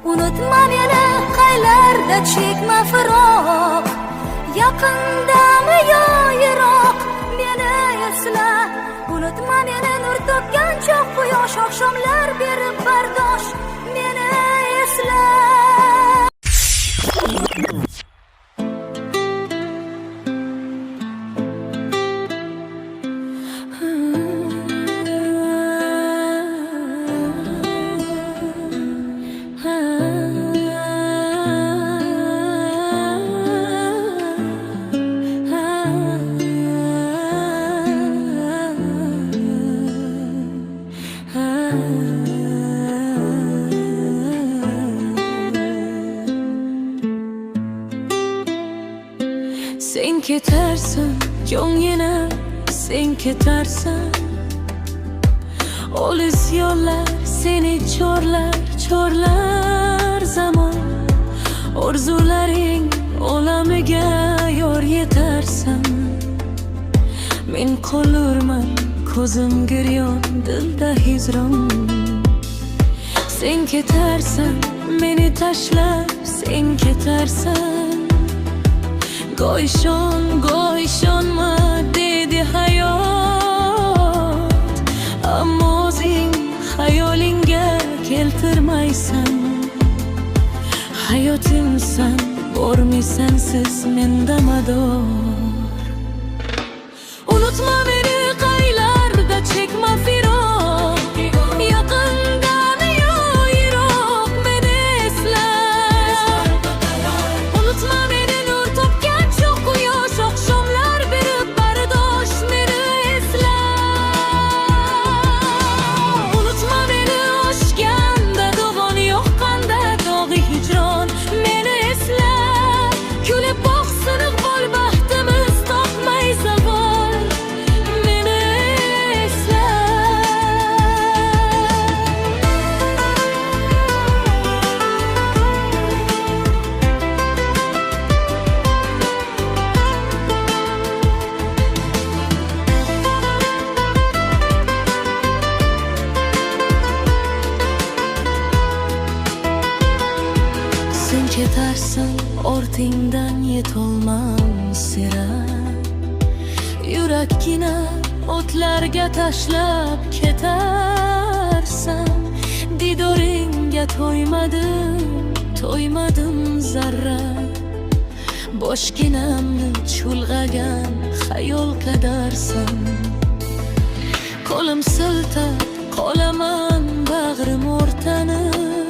Unutma meni qaylarda chekma firoq, yaqindami yo yiroq meni esla. Unutma meni nur topgan choq quyosh, oqshomlar berib bardosh meni esla. Sen ketersen yine sen ketersen, olis yollar seni chorlar zaman. Orzularing olamiga yor yetarsan, men qolurman ko'zim giryon dilda hijron. Sen ketersen meni tashlab sen ketersan, go'ishonma dedi hayot, ammo o'zing xayolingga keltirmaysan. Hayotimsan, bormisan siz menda mador. Unutma meni qaylarda chekma firoq, yaqindami yo yiroq meni esla. Unutma meni nur topgan choq quyosh, oqshomlar berib bardosh meni esla. Unutma meni oshganda dovon, yoqqanda dog'i hijron meni esla. Kulib boqsin iqbol baxtimiz topmay zavol meni esla. Sen ketarsan ortingdan yetolmam sira, yurakkina o'tlarga tashlab ketarsan. Didoringga to'ymadim zarra, boshginamni chulg'agan xayol qadarsan. Qo'lim siltab qolaman bag'rim o'rtanib,